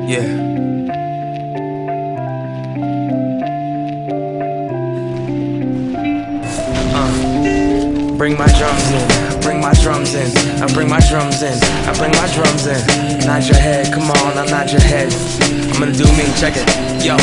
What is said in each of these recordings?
Yeah. Bring my drums in, bring my drums in, I bring my drums in, I bring my drums in. Nod your head, come on, I'll nod your head. I'm gonna do me, check it, yo.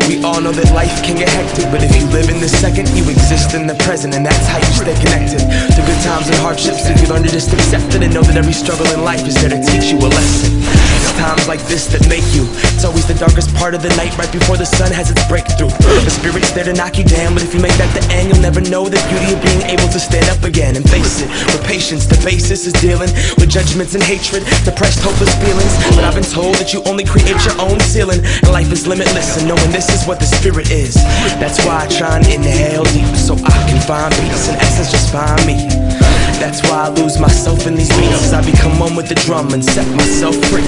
We all know that life can get hectic, but if you live in the second, you exist in the present, and that's how you stay connected to good times and hardships. If you learn to just accept it and know that every struggle in life is there to teach you a lesson. It's times like this that make you. It's always the darkest part of the night, right before the sun has its breakthrough. The spirit's there to knock you down, but if you make that the end, you'll never know the beauty of being able to stand up again and face it. With patience, the basis is dealing with judgments and hatred, depressed, hopeless feelings. But I've been told that you only create your own ceiling, and life is limitless, and knowing this is what the spirit is. That's why I try and inhale deep, so I can find peace, and essence just find me. That's why I lose myself in these beats. I become one with the drum and set myself free.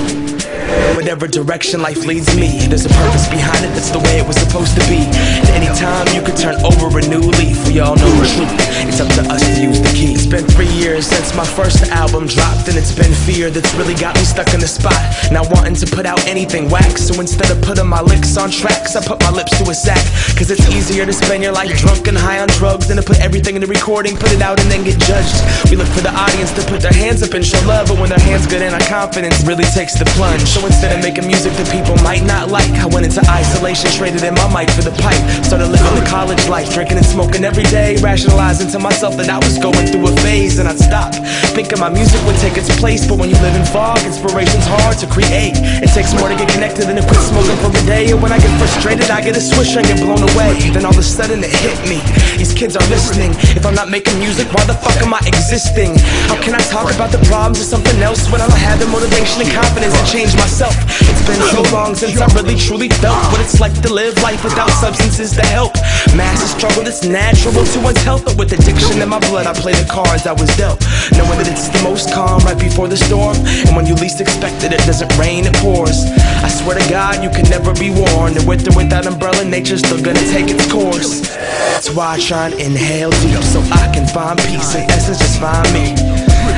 Whatever direction life leads me, there's a purpose behind it, that's the way it was supposed to be. And anytime you could turn over a new leaf, we all know the truth, it's up to us to use the key. It's been 3 years since my first album dropped, and it's been fear that's really got me stuck in the spot, not wanting to put out anything whack. So instead of putting my licks on tracks, I put my lips to a sack. Cause it's easier to spend your life drunk and high on drugs than to put everything in the recording, put it out and then get judged. We look for the audience to put their hands up and show love, but when their hands get in, our confidence really takes the plunge. So instead of making music that people might not like, I went into isolation, traded in my mic for the pipe. Started living the college life, drinking and smoking every day, rationalizing to myself that I was going through a phase, and I'd stop thinking my music would take its place. But when you live in fog, inspiration's hard to create. It takes more to get connected than to quit smoking for a day. And when I get frustrated, I get a swisher and get blown away. Then all of a sudden it hit me, these kids are listening. If I'm not making music, why the fuck am I existing? How can I talk about the problems of something else when I don't have the motivation and confidence to change myself? It's been so long since I really truly felt what it's like to live life without substances to help. Massive struggle that's natural to one's health, but with addiction in my blood, I play the cards I was dealt, knowing that it's the most calm right before the storm, and when you least expect it, it doesn't rain, it pours. I swear to God, you can never be warned, and with or without umbrella, nature's still gonna take its course. That's why I try and inhale deep, so I can find peace, and essence just find me.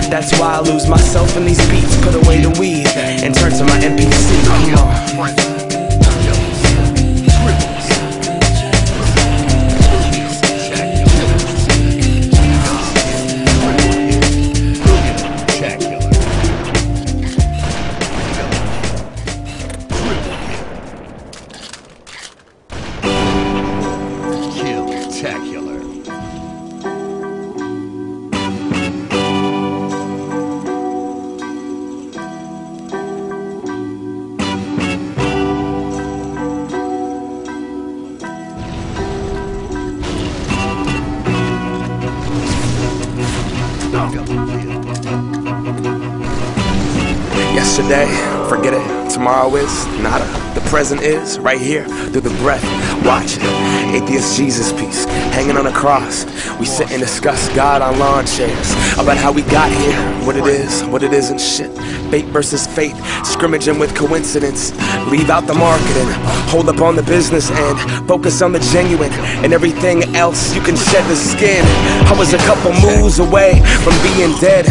That's why I lose myself in these beats, put away the weed, and turn to my MPC. Come on. Yesterday, forget it, tomorrow is nada. The present is right here, through the breath, watch it. Atheist Jesus piece, hanging on a cross. We sit and discuss God on lawn chairs, about how we got here, what it is, what it isn't, shit. Fate versus fate, scrimmaging with coincidence. Leave out the marketing, hold up on the business end, focus on the genuine, and everything else you can shed the skin. I was a couple moves away from being dead,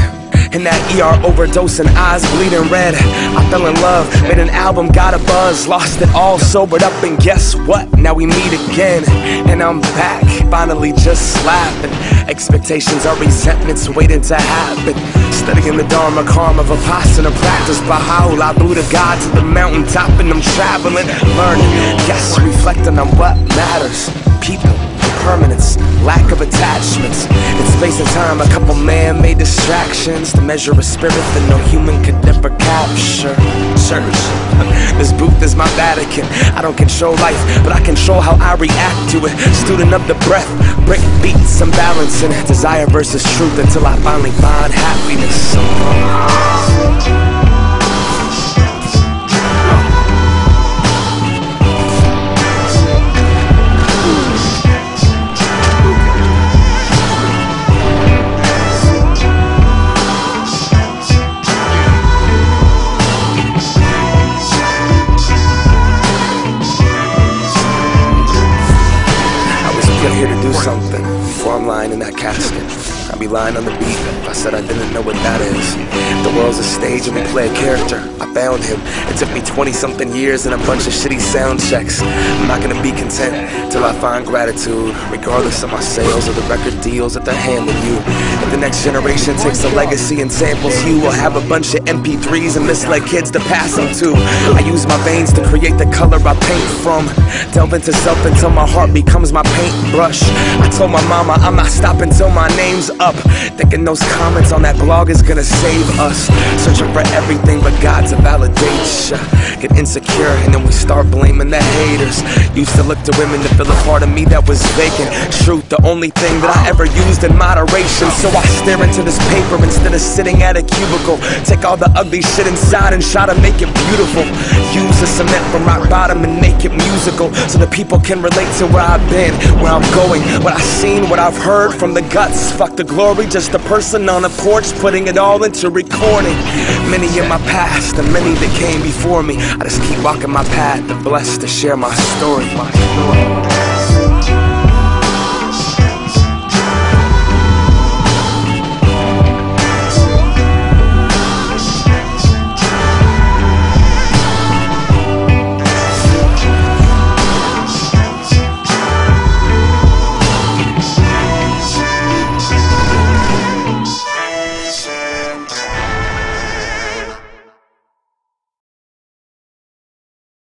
in that ER overdose and eyes bleeding red. I fell in love, made an album, got a buzz, lost it all, sobered up, and guess what? Now we meet again, and I'm back, finally just slapping. Expectations are resentments waiting to happen. Studying the Dharma, karma, Vipassana practice, Baha'u'llah, Buddha, God to the mountaintop, and I'm traveling, learning, yes, reflecting on what matters. People, permanence, lack of attachments. In space and time, a couple man-made distractions to measure a spirit that no human could ever capture. Church, this booth is my Vatican. I don't control life, but I control how I react to it. Student of the breath, break beats, I'm balancing desire versus truth until I finally find happiness. Something before I'm lying in that casket. be lying on the beat if I said I didn't know what that is. The world's a stage and we play a character. I found him. It took me 20-something years and a bunch of shitty sound checks. I'm not gonna be content till I find gratitude, regardless of my sales or the record deals that they're handing you. If the next generation takes a legacy and samples you, will have a bunch of MP3s and misled kids to pass them to. I use my veins to create the color I paint from. Delve into self until my heart becomes my paintbrush. I told my mama I'm not stopping till my name's up. Thinking those comments on that blog is gonna save us. Searching for everything but God to validate ya. Get insecure and then we start blaming the haters. Used to look to women to fill a part of me that was vacant. Truth, the only thing that I ever used in moderation. So I stare into this paper instead of sitting at a cubicle. Take all the ugly shit inside and try to make it beautiful. Use the cement from rock bottom and make it musical, so that people can relate to where I've been, where I'm going, what I've seen, what I've heard from the guts. Fuck the glory, just a person on a porch putting it all into recording. Many in my past and many that came before me. I just keep walking my path, the blessed to share my story.